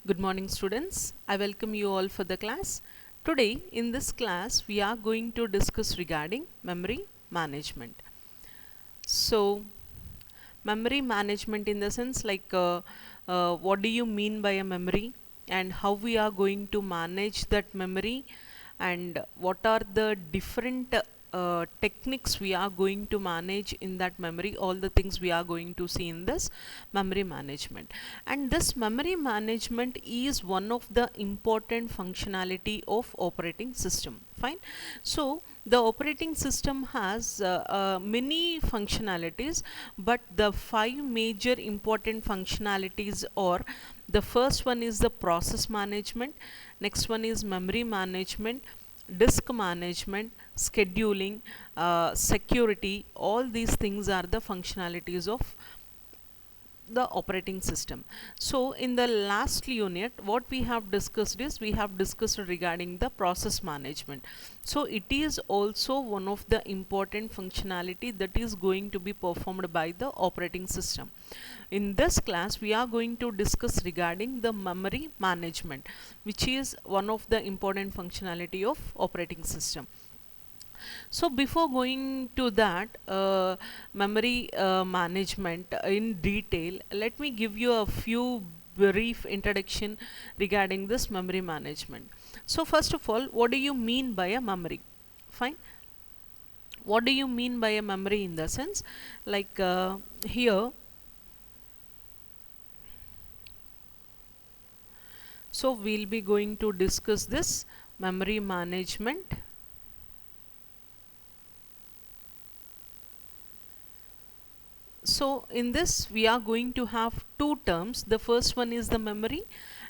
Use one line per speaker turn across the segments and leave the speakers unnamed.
Good morning students. I welcome you all for the class. Today in this class we are going to discuss regarding memory management. So memory management in the sense what do you mean by a memory and how we are going to manage that memory and what are the different techniques we are going to manage in that memory, all the things we are going to see in this memory management. And this memory management is one of the important functionality of operating system. Fine. So the operating system has many functionalities, but the five major important functionalities are: the first one is the process management, next one is memory management, disk management, scheduling, security. All these things are the functionalities of the operating system. So in the last unit what we have discussed is we have discussed regarding the process management. So it is also one of the important functionality that is going to be performed by the operating system. In this class we are going to discuss regarding the memory management, which is one of the important functionality of operating system. So before going to that memory management in detail, let me give you a few brief introduction regarding this memory management. So first of all, what do you mean by a memory? Fine. What do you mean by a memory in the sense here? So we'll be going to discuss this memory management. So in this we are going to have two terms. The first one is the memory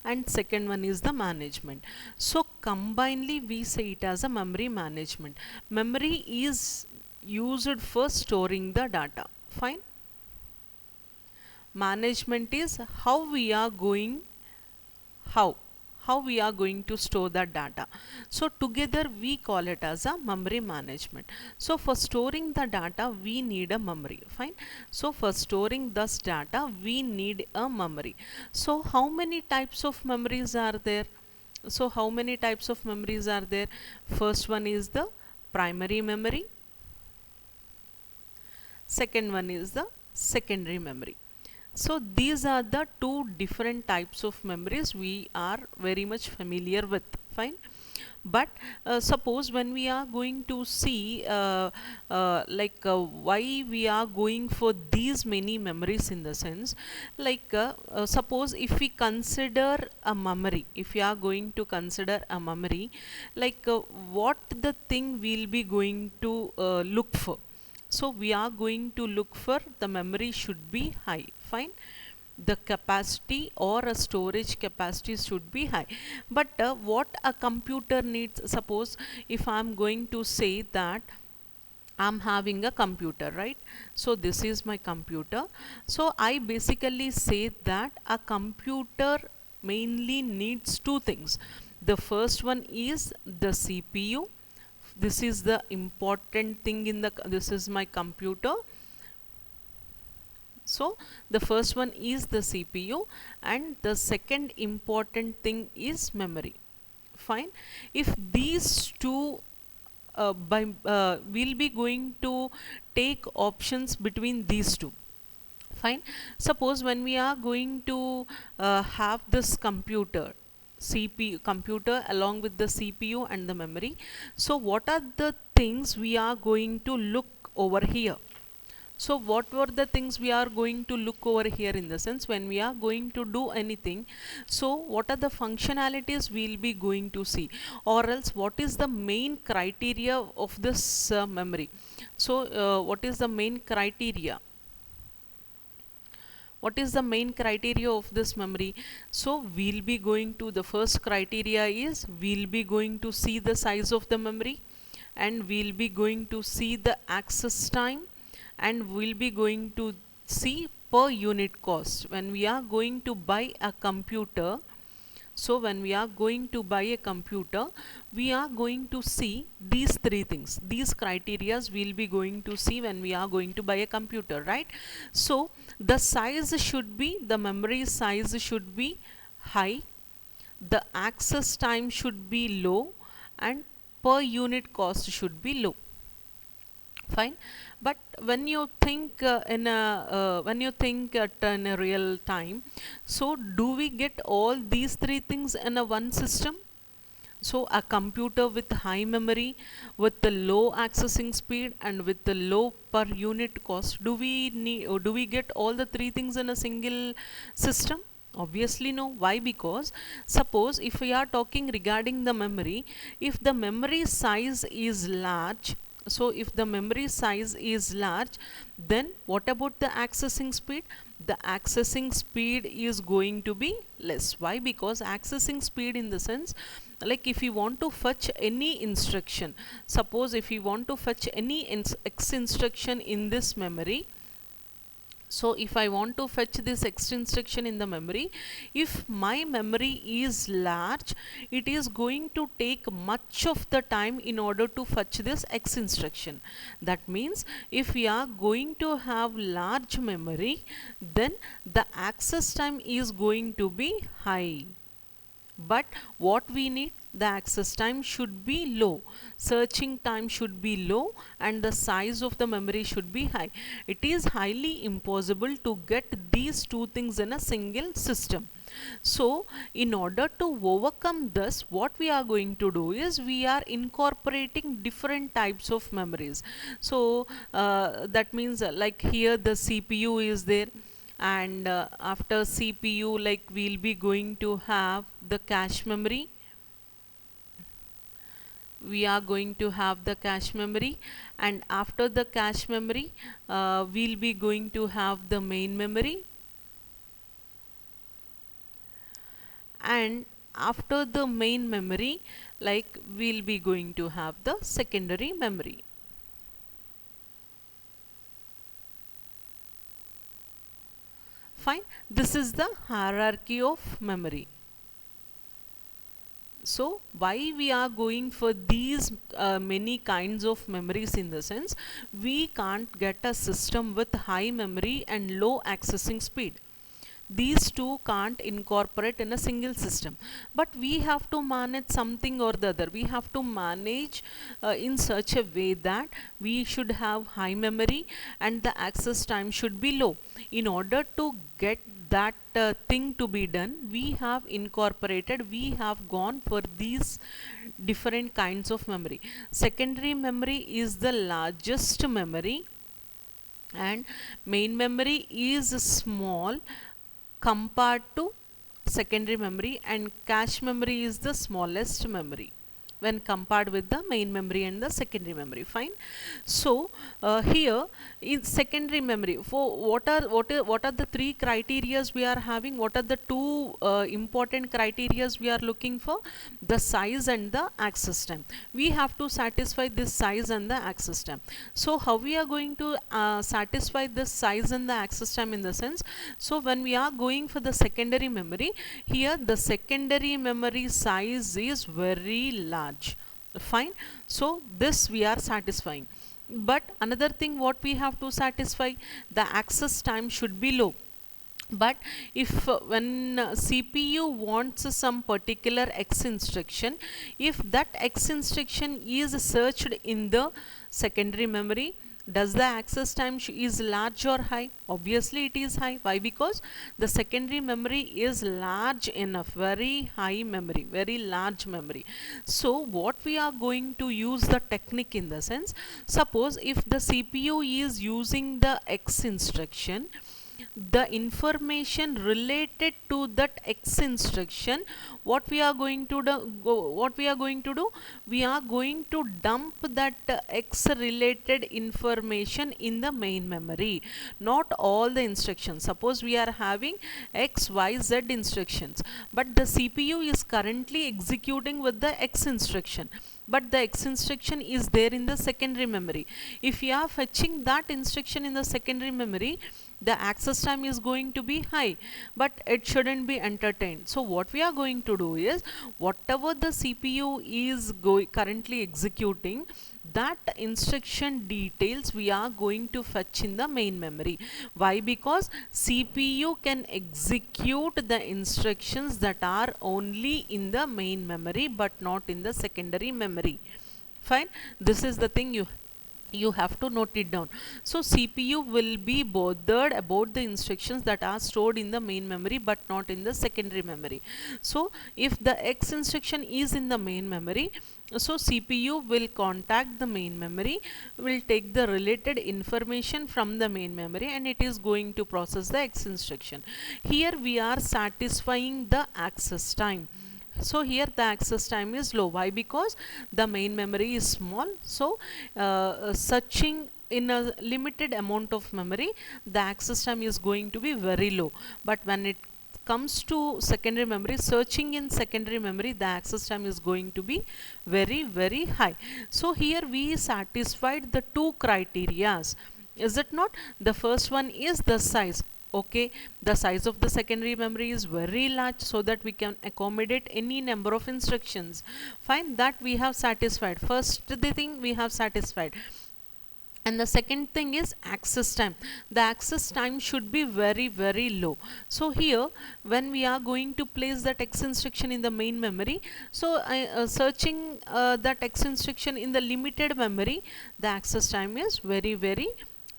and second one is the management. So combinedly we say it as a memory management. Memory is used for storing the data. Fine. Management is how we are going how how we are going to store that data. So together we call it as a memory management. So for storing the data we need a memory. Fine. So for storing this data we need a memory. So how many types of memories are there? So how many types of memories are there? First one is the primary memory, second one is the secondary memory. So these are the two different types of memories we are very much familiar with. Fine. But suppose when we are going to see why we are going for these many memories, in the sense suppose if we consider a memory, if we are going to consider a memory, what the thing we'll be going to look for. So we are going to look for the memory should be high. Fine. The capacity or a storage capacity should be high. But what a computer needs, suppose if I am going to say that I'm having a computer, right? So this is my computer. So I basically say that a computer mainly needs two things. The first one is the CPU. This is the important thing in the, this is my computer. So the first one is the CPU and the second important thing is memory. Fine. If these two we'll be going to take options between these two. Fine. Suppose when we are going to have this computer, CPU computer along with the CPU and the memory. So what are the things we are going to look over here? So what were the things we are going to look over here, in the sense when we are going to do anything? So what are the functionalities we'll be going to see, or else what is the main criteria of this memory? So what is the main criteria? What is the main criteria of this memory? So we'll be going to, the first criteria is we'll be going to see the size of the memory, and we'll be going to see the access time, and we'll be going to see per unit cost. When we are going to buy a computer, so when we are going to buy a computer, we are going to see these three things. These criterias we'll be going to see when we are going to buy a computer, right? So the size should be, the memory size should be high. the access time should be low and per unit cost should be low. Fine. But when you think in a real time, so do we get all these three things in a one system? So a computer with high memory, with the low accessing speed, and with the low per unit cost, do we need, or do we get all the three things in a single system? Obviously no. Why? Because suppose if we are talking regarding the memory, if the memory size is large, so if the memory size is large, then what about the accessing speed? The accessing speed is going to be less. Why? Because accessing speed, in the sense, like if you want to fetch any instruction, suppose if you want to fetch any X instruction in this memory, so if I want to fetch this X instruction in the memory, if my memory is large, it is going to take much of the time in order to fetch this X instruction. That means if we are going to have large memory, then the access time is going to be high. But what we need, the access time should be low, searching time should be low, and the size of the memory should be high. It is highly impossible to get these two things in a single system. So in order to overcome this, what we are going to do is we are incorporating different types of memories. So that means like here the CPU is there, and after CPU, like we'll be going to have the cache memory. We are going to have the cache memory, and after the cache memory, we'll be going to have the main memory, and after the main memory, like we'll be going to have the secondary memory. Fine. This is the hierarchy of memory. So why we are going for these many kinds of memories, in the sense, we can't get a system with high memory and low accessing speed. These two can't incorporate in a single system, but we have to manage something or the other. We have to manage in such a way that we should have high memory and the access time should be low. In order to get that thing to be done, we have gone for these different kinds of memory. Secondary memory is the largest memory, and main memory is small compared to secondary memory, and cache memory is the smallest memory when compared with the main memory and the secondary memory. Fine. So here in secondary memory, for what are the three criterias we are having? What are the two important criterias we are looking for? The size and the access time. We have to satisfy this size and the access time. So how we are going to satisfy this size and the access time, in the sense, so when we are going for the secondary memory, here the secondary memory size is very large. Fine. So this we are satisfying. But another thing what we have to satisfy, the access time should be low. But if when CPU wants some particular X instruction, if that X instruction is searched in the secondary memory, does the access time is large or high? Obviously it is high. Why? Because the secondary memory is large enough, very high memory, very large memory. So what we are going to use the technique, in the sense, suppose if the CPU is using the X instruction, the information related to that X instruction, what we are going to do, we are going to dump that X related information in the main memory, not all the instructions. Suppose we are having X, Y, Z instructions, but the CPU is currently executing with the X instruction, but the X instruction is there in the secondary memory. If you are fetching that instruction in the secondary memory, the access time is going to be high, but it shouldn't be entertained. So what we are going to do is, whatever the CPU is currently executing, that instruction details we are going to fetch in the main memory. Why? Because CPU can execute the instructions that are only in the main memory but not in the secondary memory. Fine. This is the thing you have to note it down. So CPU will be bothered about the instructions that are stored in the main memory but not in the secondary memory. So if the X instruction is in the main memory, so CPU will contact the main memory, will take the related information from the main memory, and it is going to process the X instruction. Here we are satisfying the access time. So here the access time is low. Why? Because the main memory is small. So searching in a limited amount of memory, the access time is going to be very low. But when it comes to secondary memory, searching in secondary memory, the access time is going to be very high. So here we satisfied the two criterias. Is it not? The first one is the size. Okay, the size of the secondary memory is very large, so that we can accommodate any number of instructions. Fine, that we have satisfied. First the thing we have satisfied. And the second thing is access time. The access time should be very low. So here when we are going to place that X instruction in the main memory, so searching that X instruction in the limited memory, the access time is very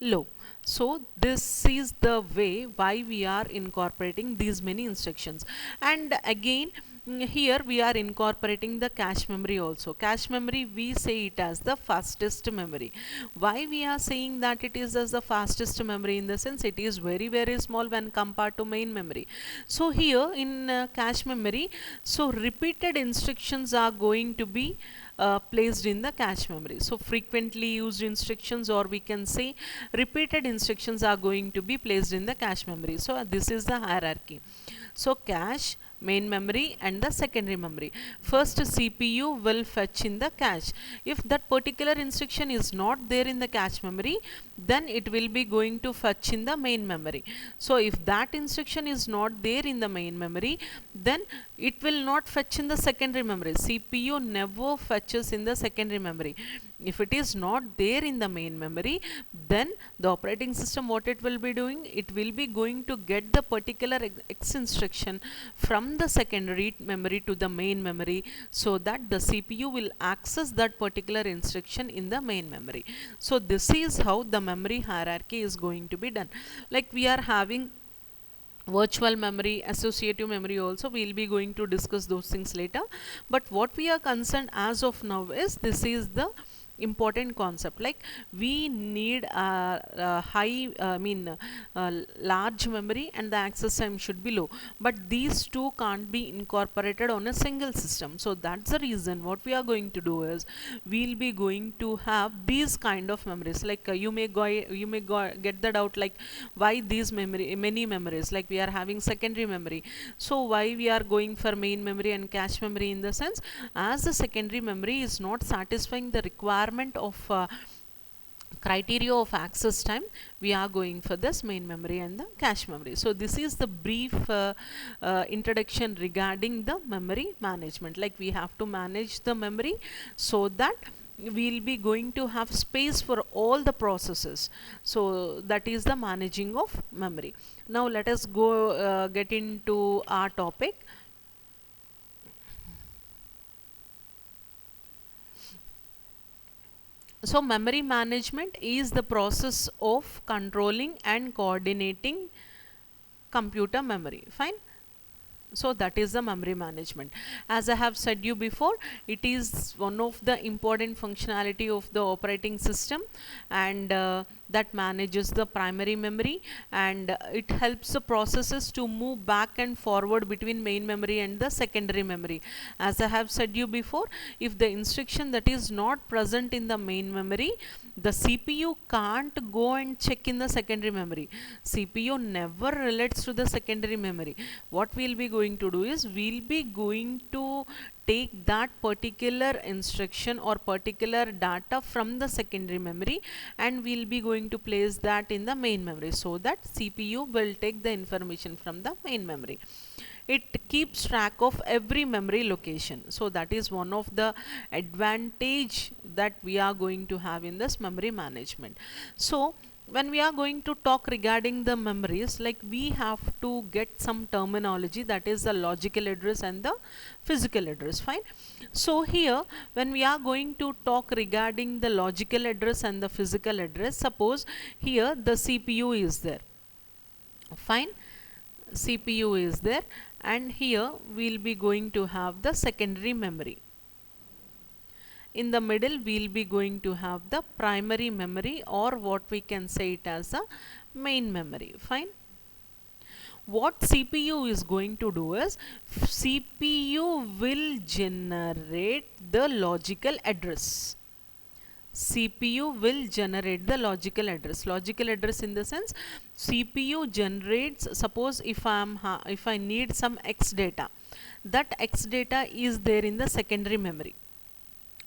low. So this is the way why we are incorporating these many instructions. And again, here we are incorporating the cache memory also. Cache memory, we say it as the fastest memory. Why we are saying that it is as the fastest memory? In the sense, it is very small when compared to main memory. So here in cache memory, so repeated instructions are going to be placed in the cache memory. So frequently used instructions, or we can say repeated instructions, are going to be placed in the cache memory. So this is the hierarchy. So cache, main memory, and the secondary memory. First CPU will fetch in the cache. If that particular instruction is not there in the cache memory, then it will be going to fetch in the main memory. So if that instruction is not there in the main memory, then it will not fetch in the secondary memory. CPU never fetches in the secondary memory. If it is not there in the main memory, then the operating system, what it will be doing, it will be going to get the particular X instruction from the secondary memory to the main memory, so that the CPU will access that particular instruction in the main memory. So this is how the memory hierarchy is going to be done. Like we are having virtual memory, associative memory also. We will be going to discuss those things later. But what we are concerned as of now is, this is the important concept. Like we need large memory, and the access time should be low, but these two can't be incorporated on a single system. So that's the reason what we are going to do is, we'll be going to have these kind of memories. Like you may get the doubt, like why these many memories, like we are having secondary memory, so why we are going for main memory and cache memory? In the sense, as the secondary memory is not satisfying the requirement of criteria of access time, we are going for this main memory and the cache memory. So this is the brief introduction regarding the memory management. Like we have to manage the memory so that we'll be going to have space for all the processes. So that is the managing of memory. Now let us go get into our topic. So memory management is the process of controlling and coordinating computer memory. Fine. So that is the memory management. As I have said you before, it is one of the important functionality of the operating system, and that manages the primary memory, and it helps the processes to move back and forward between main memory and the secondary memory. As I have said you before, if the instruction that is not present in the main memory, the CPU can't go and check in the secondary memory. CPU never relates to the secondary memory. What we'll be going to do is, we'll be going to take that particular instruction or particular data from the secondary memory, and we'll be going going to place that in the main memory, so that CPU will take the information from the main memory. It keeps track of every memory location. So that is one of the advantage that we are going to have in this memory management. So when we are going to talk regarding the memories, like we have to get some terminology, that is the logical address and the physical address. Fine. So here when we are going to talk regarding the logical address and the physical address, suppose here the CPU is there. Fine. CPU is there, and here we'll be going to have the secondary memory. In the middle we'll be going to have the primary memory, or what we can say it as a main memory. Fine. What CPU is going to do is, CPU will generate the logical address. CPU will generate the logical address. Logical address in the sense, CPU generates, suppose if I need some X data, that X data is there in the secondary memory.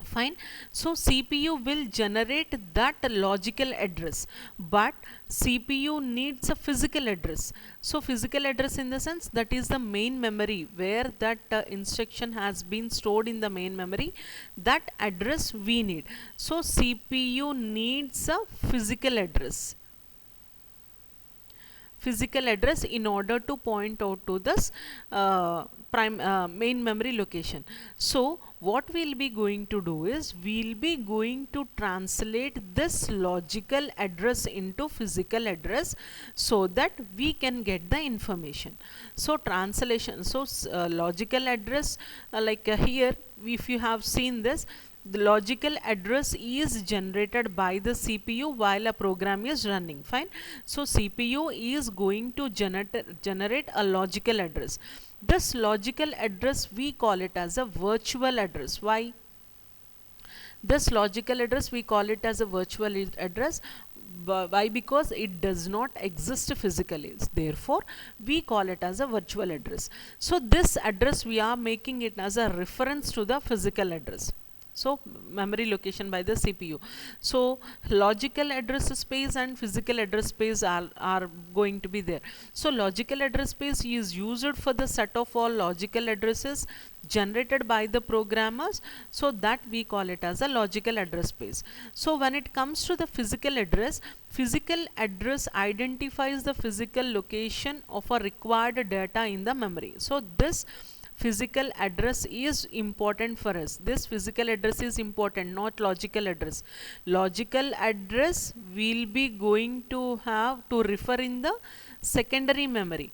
Fine. So CPU will generate that logical address, but CPU needs a physical address. So physical address in the sense, that is the main memory where that instruction has been stored in the main memory. That address we need. So CPU needs a physical address. Physical address in order to point out to this main memory location. So what we'll be going to do is, we'll be going to translate this logical address into physical address, so that we can get the information. So translation, so logical address, here if you have seen this, the logical address is generated by the CPU while a program is running. Fine. So CPU is going to generate a logical address. This logical address we call it as a virtual address. Why? This logical address we call it as a virtual address. Why? Because it does not exist physically. Therefore we call it as a virtual address. So this address we are making it as a reference to the physical address. So memory location by the CPU. So logical address space and physical address space are going to be there. So logical address space is used for the set of all logical addresses generated by the programmers, so that we call it as a logical address space. So when it comes to the physical address identifies the physical location of a required data in the memory. So this physical address is important for us. This physical address is important, not logical address. Logical address will be going to have to refer in the secondary memory.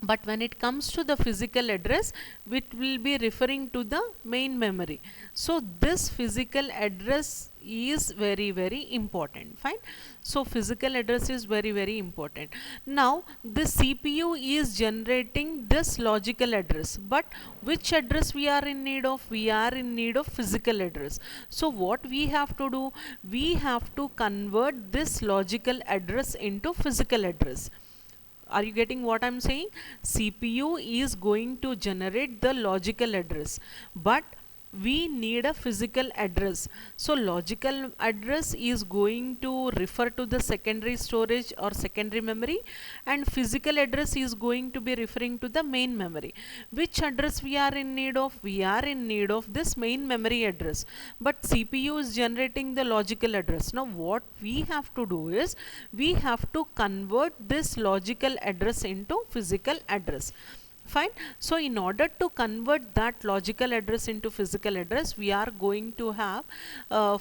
But when it comes to the physical address, it will be referring to the main memory. So this physical address is very, very important. Fine. So physical address is very, very important. Now the CPU is generating this logical address, but which address we are in need of? We are in need of physical address. So what we have to do? We have to convert this logical address into physical address. Are you getting what I'm saying? CPU is going to generate the logical address, but we need a physical address. So logical address is going to refer to the secondary storage or secondary memory, and physical address is going to be referring to the main memory. Which address we are in need of? We are in need of this main memory address, but CPU is generating the logical address. Now what we have to do is, we have to convert this logical address into physical address. Fine. So in order to convert that logical address into physical address, we are going to have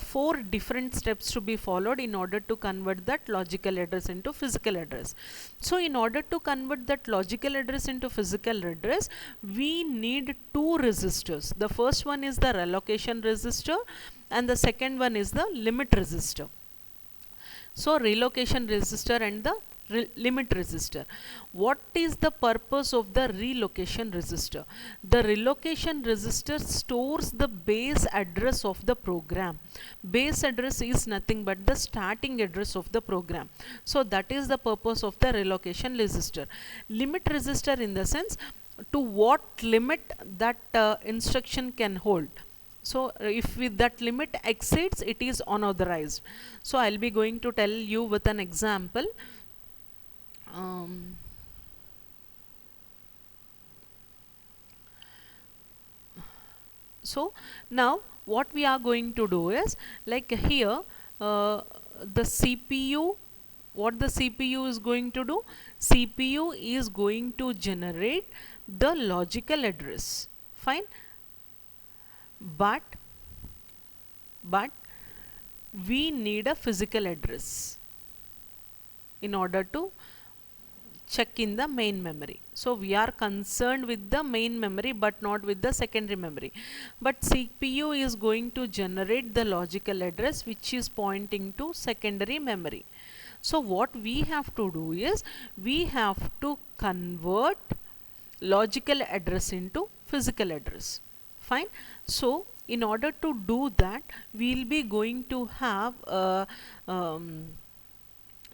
4 different steps to be followed in order to convert that logical address into physical address. So in order to convert that logical address into physical address, we need 2 resistors. The first one is the relocation resistor, and the second one is the limit resistor. So relocation resistor and the limit resistor. What is the purpose of the relocation resistor? The relocation resistor stores the base address of the program. Base address is nothing but the starting address of the program. So that is the purpose of the relocation resistor. Limit resistor in the sense, to what limit that instruction can hold. So if with that limit exceeds, it is unauthorized. So I'll be going to tell you with an example. um, so now what we are going to do is, like here, the CPU, what the CPU is going to do, CPU is going to generate the logical address. Fine. But but we need a physical address in order to check in the main memory. So we are concerned with the main memory but not with the secondary memory. But CPU is going to generate the logical address which is pointing to secondary memory. So what we have to do is, we have to convert logical address into physical address. Fine. So in order to do that, we'll be going to have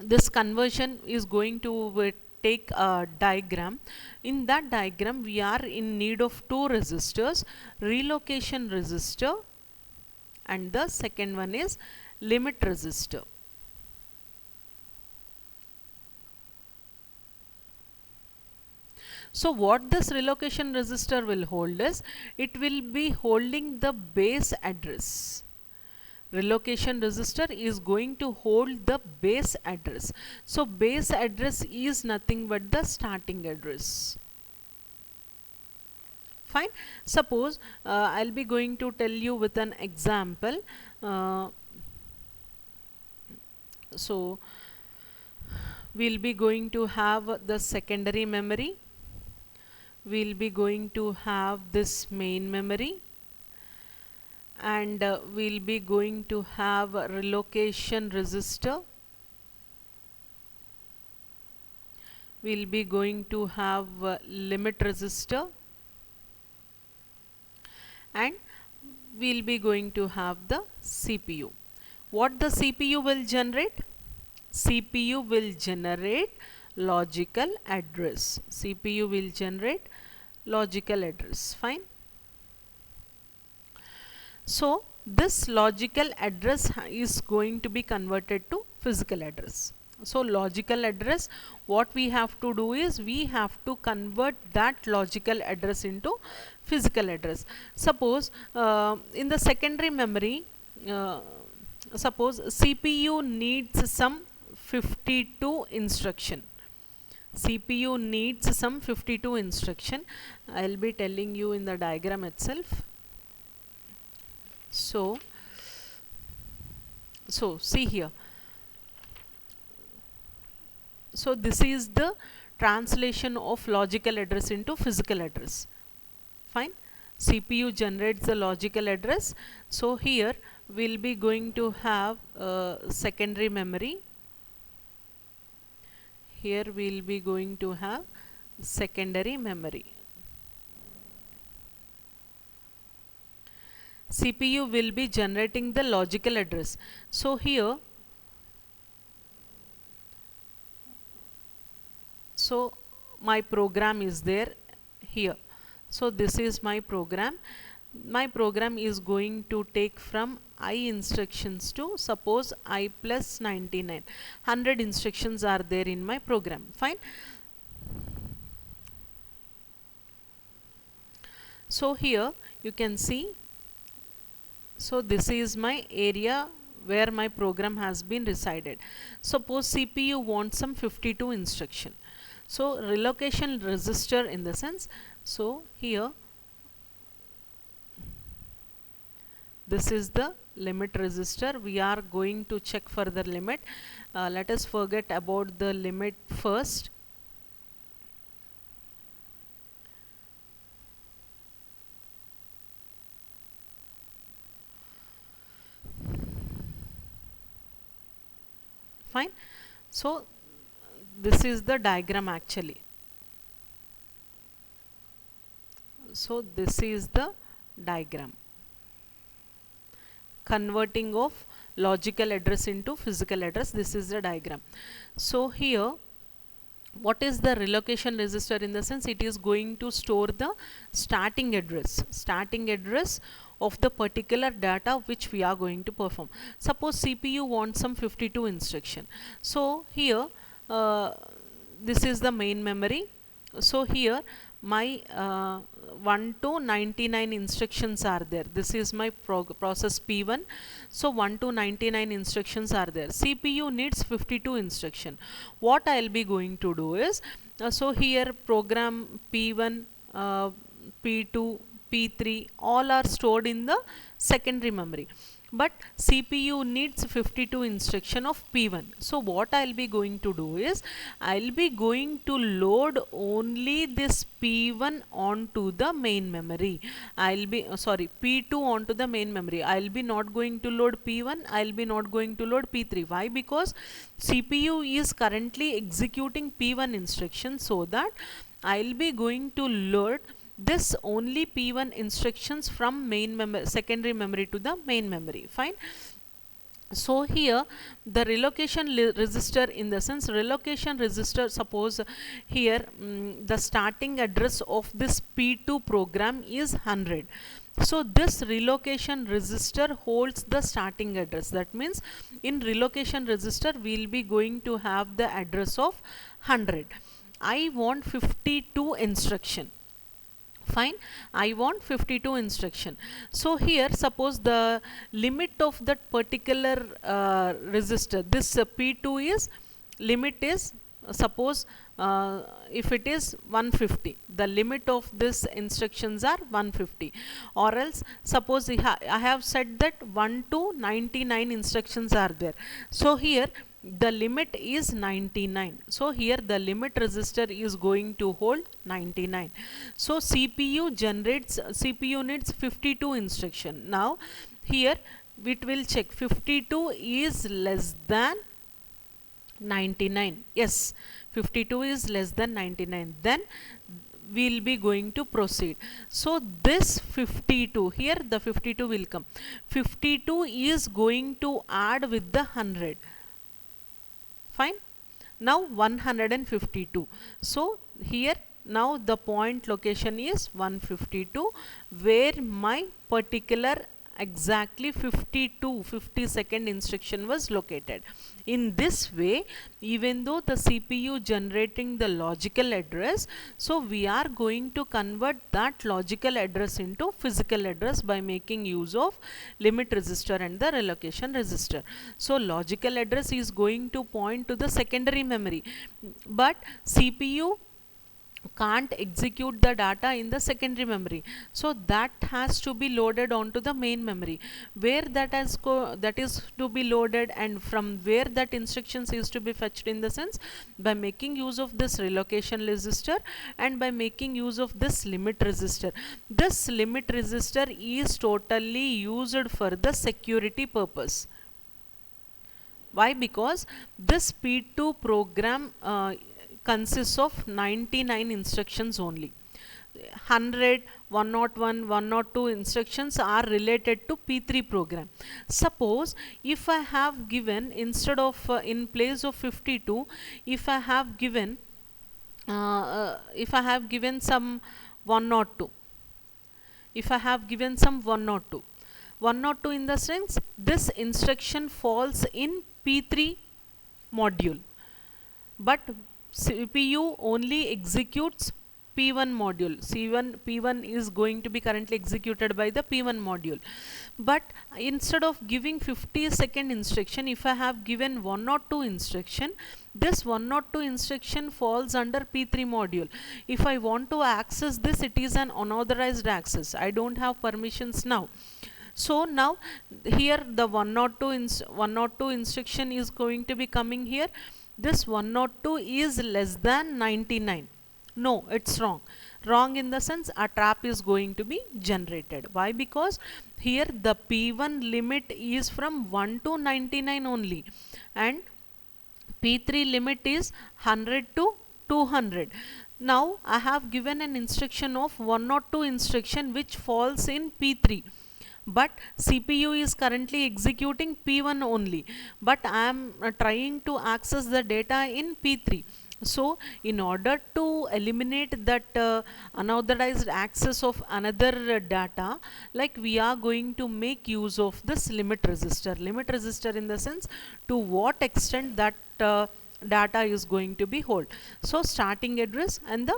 this conversion is going to take a diagram. In that diagram, we are in need of two resistors, relocation resistor, and the second one is limit resistor. So what this relocation resistor will hold is, it will be holding the base address. Relocation resistor is going to hold the base address. So base address is nothing but the starting address. Fine. Suppose I'll be going to tell you with an example. So we'll be going to have the secondary memory. We'll be going to have this main memory, and we'll be going to have a relocation resistor. We'll be going to have a limit resistor, and we'll be going to have the CPU. What the CPU will generate? CPU will generate logical address. CPU will generate logical address. Fine. So this logical address is going to be converted to physical address. So logical address, what we have to do is, we have to convert that logical address into physical address. Suppose in the secondary memory, suppose CPU needs some 52 instruction. CPU needs some 52 instruction. I'll be telling you in the diagram itself. So see here. So this is the translation of logical address into physical address. Fine. CPU generates the logical address. So here we'll be going to have secondary memory. Here we'll be going to have secondary memory. CPU will be generating the logical address. So here, so my program is there here. So this is my program. My program is going to take from I instructions to, suppose, I plus 99. 100 instructions are there in my program. Fine. So here you can see, so this is my area where my program has been resided. Suppose CPU wants some 52 instruction. So relocation resistor in the sense, so here this is the limit resistor. We are going to check for the limit. Let us forget about the limit first. Fine. So this is the diagram actually. So this is the diagram, converting of logical address into physical address. This is the diagram. So here What is the relocation register? In the sense, it is going to store the starting address of the particular data which we are going to perform. Suppose CPU wants some 52 instruction. So here uh, this is the main memory. So here my 1 to 99 instructions are there. This is my process P1. So 1 to 99 instructions are there. CPU needs 52 instruction. What I'll be going to do is, so here program P1, P2, P3 all are stored in the secondary memory, but CPU needs 52 instruction of P1. So what I'll be going to do is, I'll be going to load only this P1 onto the main memory. I'll be sorry, P2 onto the main memory. I'll be not going to load P1. I'll be not going to load P3. Why? Because CPU is currently executing P1 instruction, so that I'll be going to load this only P1 instructions from main memory, secondary memory to the main memory. Fine. So here the relocation register, in the sense, relocation register, suppose here the starting address of this P2 program is 100. So this relocation register holds the starting address. That means in relocation register we'll be going to have the address of 100. I want 52 instruction. Fine, I want 52 instruction. So here suppose the limit of that particular register, this P2 is, limit is, suppose if it is 150, the limit of this instructions are 150. Or else suppose I have said that 1 to 99 instructions are there. So here the limit is 99. So here the limit register is going to hold 99. So CPU needs 52 instruction. Now here it will check 52 is less than 99. Yes, 52 is less than 99. Then we'll be going to proceed. So this 52, here the 52 will come. 52 is going to add with the 100. Fine. Now 152. So here now the point location is 152, where my particular exactly 50-second instruction was located. In this way, even though the CPU generating the logical address, so we are going to convert that logical address into physical address by making use of limit register and the relocation register. So logical address is going to point to the secondary memory, but CPU can't execute the data in the secondary memory, so that has to be loaded onto the main memory, where that is to be loaded, and from where that instructions is to be fetched, in the sense, by making use of this relocation register and by making use of this limit register. This limit register is totally used for the security purpose. Why? Because this P2 program consists of 99 instructions only. 100, 101, 102 instructions are related to P3 program. Suppose if I have given, instead of in place of 52, if I have given some 102, if I have given some 102, 102, in the sense, this instruction falls in P3 module, but CPU only executes P1 module. P1 is going to be currently executed by the P1 module. But instead of giving 50-second instruction, if I have given 102 instruction, this 102 instruction falls under P3 module. If I want to access this, it is an unauthorized access. I don't have permissions now. So now here the 102 instruction is going to be coming here. This 102 is less than 99. No, it's wrong. Wrong in the sense, a trap is going to be generated. Why? Because here the P1 limit is from 1 to 99 only, and P3 limit is 100 to 200. Now I have given an instruction of 102 instruction which falls in P3. But CPU is currently executing P1 only, but I am trying to access the data in P3. So in order to eliminate that unauthorized access of another data, like we are going to make use of this limit register. Limit register in the sense to what extent that data is going to be hold. So starting address and the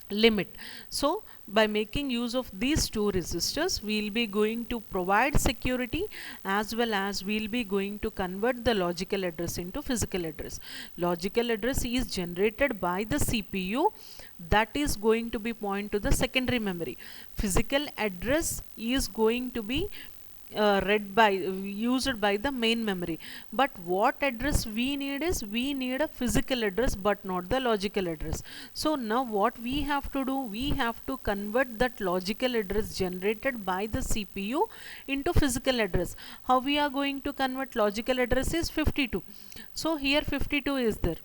limit. So by making use of these two registers, we will be going to provide security, as well as we will be going to convert the logical address into physical address. Logical address is generated by the CPU, that is going to be point to the secondary memory. Physical address is going to be read by used by the main memory. But what address we need is, we need a physical address but not the logical address. So now what we have to do, we have to convert that logical address generated by the CPU into physical address. How we are going to convert? Logical address is 52, so here 52 is there.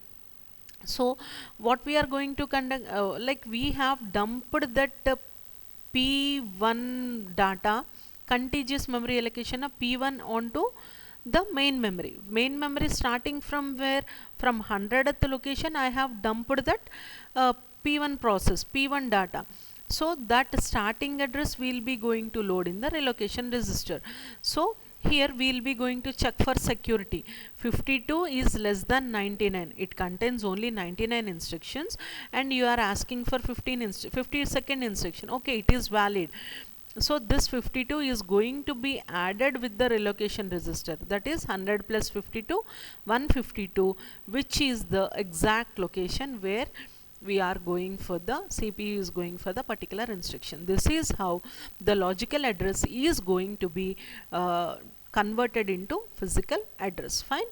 So what we are going to conduct, like we have dumped that P1 data, contiguous memory allocation of P1 onto the main memory. Main memory starting from where? From 100th location I have dumped that P1 process, P1 data. So that starting address we will be going to load in the relocation register. So here we will be going to check for security. 52 is less than 99. It contains only 99 instructions, and you are asking for 52nd instruction. Okay, it is valid. So this 52 is going to be added with the relocation register. That is 100 plus 52, 152, which is the exact location where we are going for the CPU is going for the particular instruction. This is how the logical address is going to be converted into physical address. Fine.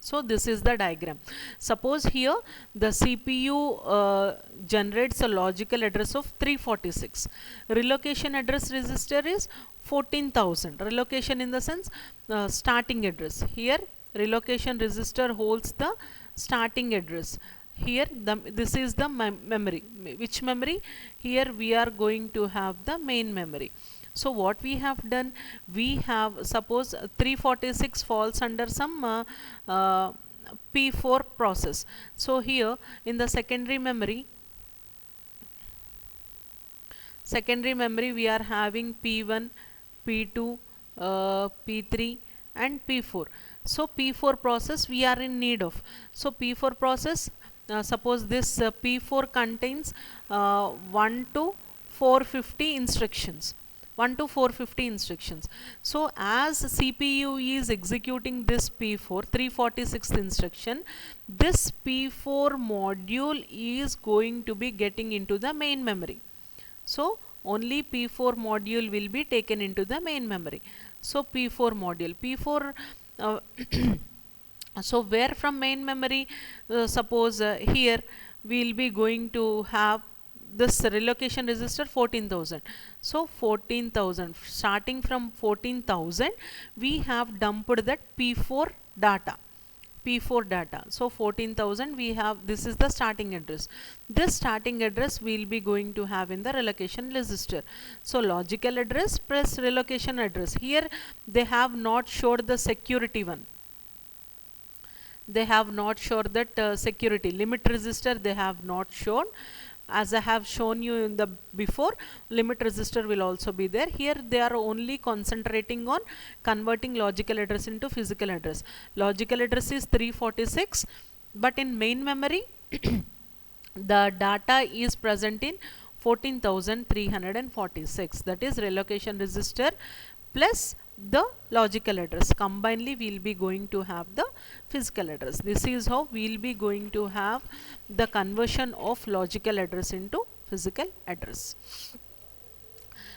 So this is the diagram. Suppose here the CPU generates a logical address of 346. Relocation address register is 14,000. Relocation in the sense starting address. Here relocation register holds the starting address. Here this is the memory. Which memory? Here we are going to have the main memory. So what we have done, we have, suppose 346 falls under some P4 process. So here in the secondary memory we are having P1, P2, P3 and P4. So P4 process we are in need of. So P4 process, suppose this P4 contains 1 to 450 instructions. 1 to 450 instructions. So as CPU is executing this P4 346th instruction, this P4 module is going to be getting into the main memory. So only P4 module will be taken into the main memory. So P4 module, P4 so where from main memory, suppose here we will be going to have this relocation register 14,000. So 14,000, starting from 14,000 we have dumped that P4 data. P4 data. So 14,000 we have, this is the starting address. This starting address we will be going to have in the relocation register. So logical address plus relocation address. Here they have not showed the security one. They have not shown that security limit register, they have not shown. As I have shown you in the before, limit register will also be there. Here they are only concentrating on converting logical address into physical address. Logical address is 346, but in main memory the data is present in 14,346. That is relocation register plus the logical address. Combinedly we will be going to have the physical address. This is how we will be going to have the conversion of logical address into physical address.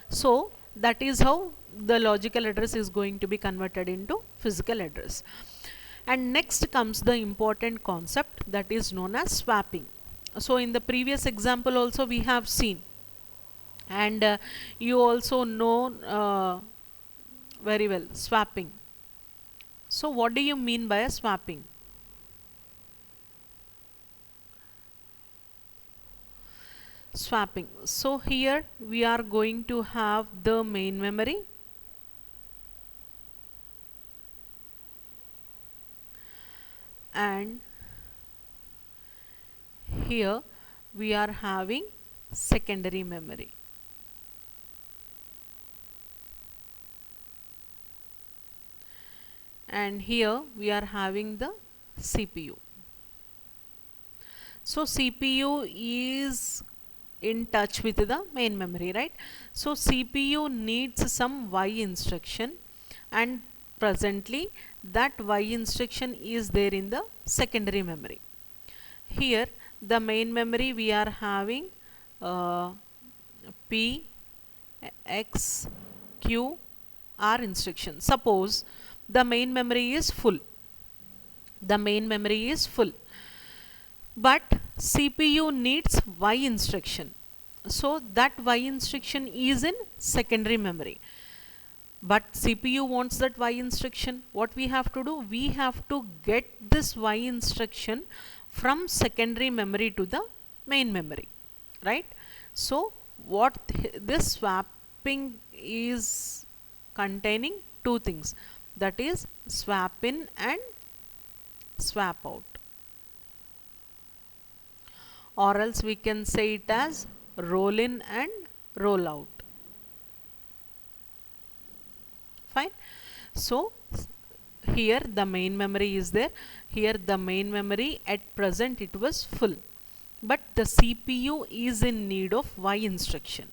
So that is how the logical address is going to be converted into physical address. And next comes the important concept that is known as swapping. So in the previous example also we have seen, and you also know very well swapping. So what do you mean by a swapping? Swapping. So here we are going to have the main memory, and here we are having secondary memory. And here we are having the CPU. So CPU is in touch with the main memory, right? So CPU needs some Y instruction, and presently that Y instruction is there in the secondary memory. Here the main memory we are having uh, P, X, Q, R instruction. Suppose the main memory is full. The main memory is full. But CPU needs Y instruction. So that Y instruction is in secondary memory. But CPU wants that Y instruction. What we have to do? We have to get this Y instruction from secondary memory to the main memory, right? So what this swapping is containing two things, that is swap in and swap out, or else we can say it as roll in and roll out. Fine. So here the main memory is there. Here the main memory at present it was full, but the CPU is in need of Y instruction.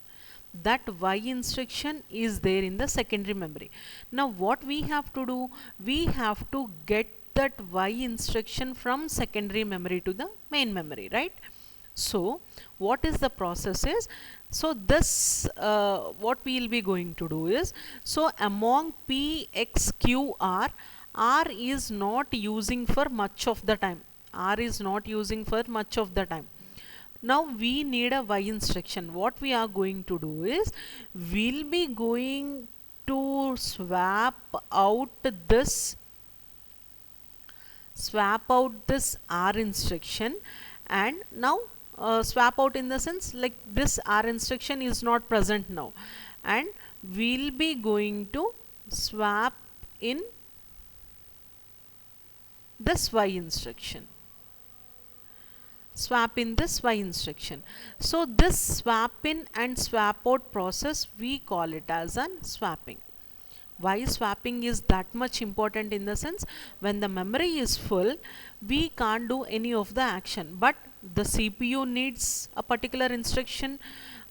That Y instruction is there in the secondary memory. Now what we have to do? We have to get that Y instruction from secondary memory to the main memory, right? So what is the process is, so this what we will be going to do is, so among P, X, Q, R is not using for much of the time. R is not using for much of the time. Now we need a Y instruction. What we are going to do is, we'll be going to swap out this R instruction, and now swap out in the sense like this R instruction is not present now, and we'll be going to swap in this Y instruction. Swap in this Y instruction. So this swap in and swap out process, we call it as an swapping. Why swapping is that much important? In the sense, when the memory is full, we can't do any of the action, but the CPU needs a particular instruction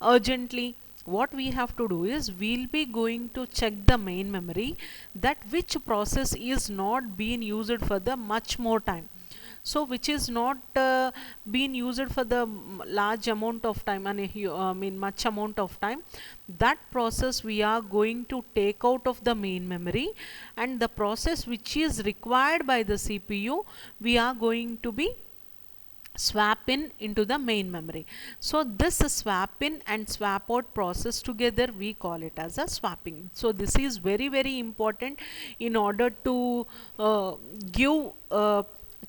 urgently. What we have to do is, we'll be going to check the main memory, that which process is not being used for the much more time. So which is not being used for the large amount of time, I mean much amount of time, that process we are going to take out of the main memory, and the process which is required by the CPU, we are going to be swap in into the main memory. So this swap in and swap out process together, we call it as a swapping. So this is very very important in order to give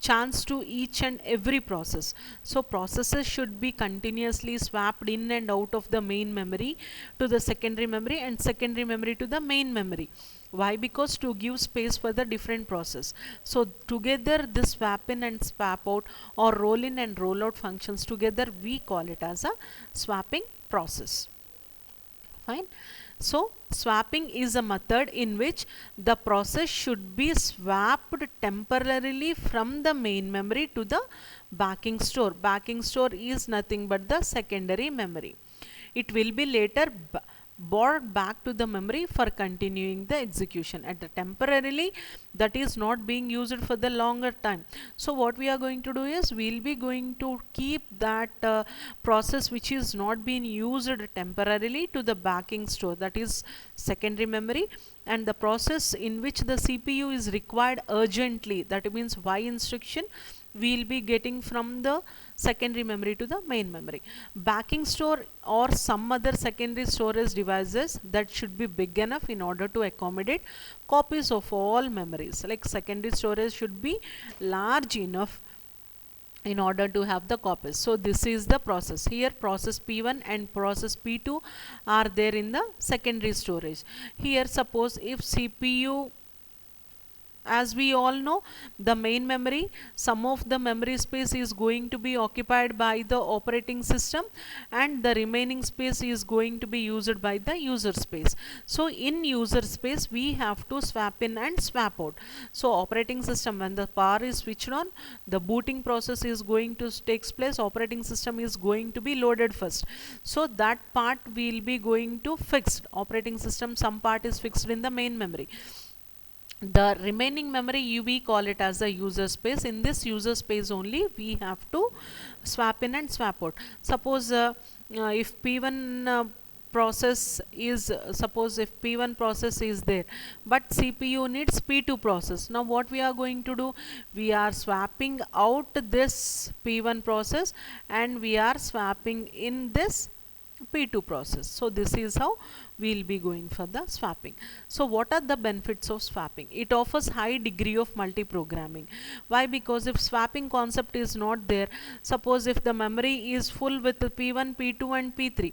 chance to each and every process. So processes should be continuously swapped in and out of the main memory to the secondary memory, and secondary memory to the main memory. Why? Because to give space for the different process. So together this swap in and swap out, or roll in and roll out functions together, we call it as a swapping process. Fine. So swapping is a method in which the process should be swapped temporarily from the main memory to the backing store. Backing store is nothing but the secondary memory. It will be later brought back to the memory for continuing the execution. At the temporarily, that is not being used for the longer time. So what we are going to do is, we will be going to keep that process which is not being used temporarily to the backing store, that is secondary memory, and the process in which the CPU is required urgently, that means Y instruction, we will be getting from the secondary memory to the main memory. Backing store or some other secondary storage devices that should be big enough in order to accommodate copies of all memories. Like secondary storage should be large enough in order to have the copies. So this is the process. Here process P1 and process P2 are there in the secondary storage. Here suppose if CPU as we all know, the main memory, some of the memory space is going to be occupied by the operating system, and the remaining space is going to be used by the user space. So in user space we have to swap in and swap out. So operating system, when the power is switched on, the booting process is going to takes place, operating system is going to be loaded first. So that part will be going to fixed operating system, some part is fixed in the main memory. The remaining memory we call it as the user space. In this user space only we have to swap in and swap out. Suppose if p1 process is suppose if p1 process is there, but cpu needs p2 process. Now what we are going to do, we are swapping out this p1 process and we are swapping in this P2 process. So this is how we'll be going for the swapping. So what are the benefits of swapping? It offers high degree of multi-programming. Why? Because if swapping concept is not there, suppose if the memory is full with P1, P2 and P3,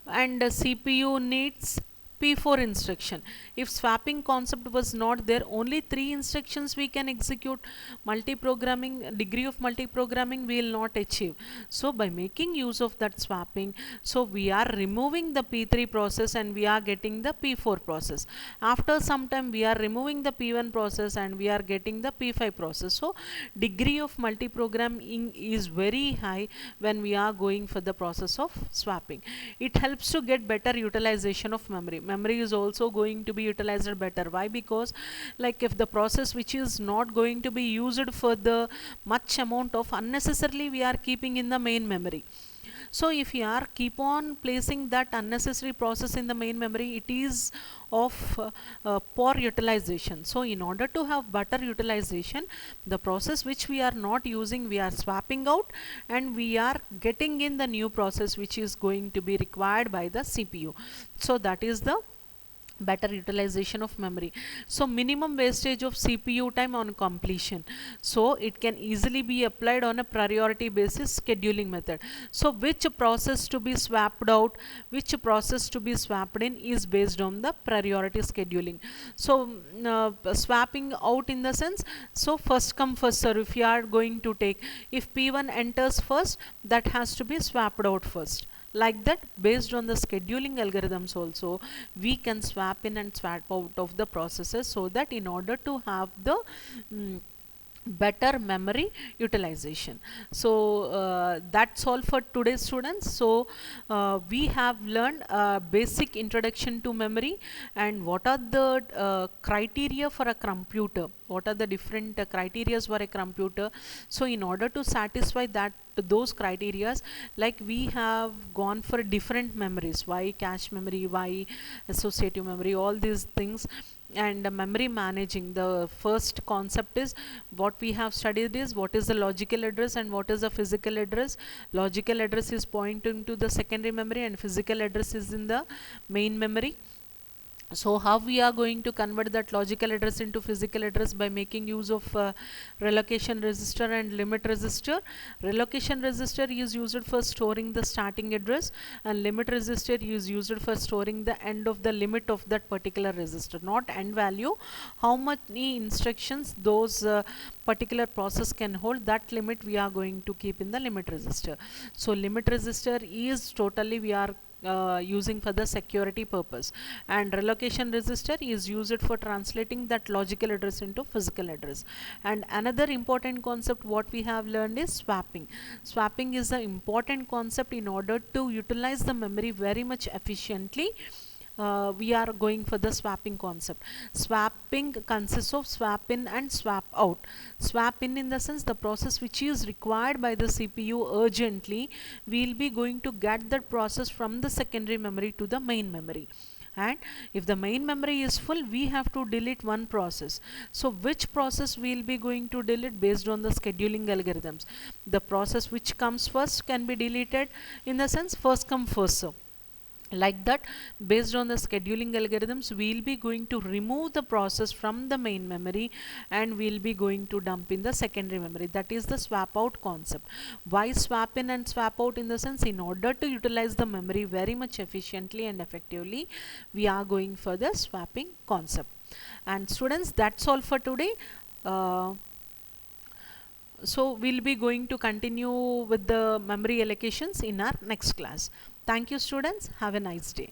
and CPU needs P4 instruction. If swapping concept was not there, only 3 instructions we can execute. Multi-programming, degree of multi-programming we will not achieve. So by making use of that swapping, so we are removing the P3 process and we are getting the P4 process. After some time we are removing the P1 process and we are getting the P5 process. So degree of multi-programming is very high when we are going for the process of swapping. It helps to get better utilization of memory. Memory is also going to be utilized better. Why? Because like if the process which is not going to be used for the much amount of unnecessarily we are keeping in the main memory. So if you are keep on placing that unnecessary process in the main memory, it is of poor utilization. So in order to have better utilization, the process which we are not using, we are swapping out and we are getting in the new process which is going to be required by the CPU. So that is the better utilization of memory. So minimum wastage of CPU time on completion. So it can easily be applied on a priority basis scheduling method. So which process to be swapped out, which process to be swapped in is based on the priority scheduling. So swapping out in the sense, so first come first serve. If you are going to take, if P1 enters first, that has to be swapped out first. Like that, based on the scheduling algorithms also, we can swap in and swap out of the processes, so that in order to have the better memory utilization. So that's all for today, students. So we have learned basic introduction to memory and what are the criteria for a computer, what are the different criteria for a computer. So in order to satisfy that those criterias, like we have gone for different memories, why cache memory, why associative memory, all these things. And memory managing, the first concept is what we have studied is what is the logical address and what is the physical address. Logical address is pointing to the secondary memory and physical address is in the main memory. So how we are going to convert that logical address into physical address? By making use of relocation register and limit register. Relocation register is used for storing the starting address and limit register is used for storing the end of the limit of that particular register, not end value, how many instructions those particular process can hold, that limit we are going to keep in the limit register. So limit register is totally we are using for the security purpose, and relocation register is used for translating that logical address into physical address. And another important concept what we have learned is swapping. Swapping is an important concept in order to utilize the memory very much efficiently. We are going for the swapping concept. Swapping consists of swap in and swap out. Swap in the sense the process which is required by the CPU urgently, we will be going to get that process from the secondary memory to the main memory. And if the main memory is full, we have to delete one process. So which process we will be going to delete based on the scheduling algorithms? The process which comes first can be deleted in the sense first come first serve. Like that, based on the scheduling algorithms, we'll be going to remove the process from the main memory and we'll be going to dump in the secondary memory. That is the swap out concept. Why swap in and swap out? In the sense, in order to utilize the memory very much efficiently and effectively, we are going for the swapping concept. And students, that's all for today. So we'll be going to continue with the memory allocations in our next class. Thank you students. Have a nice day.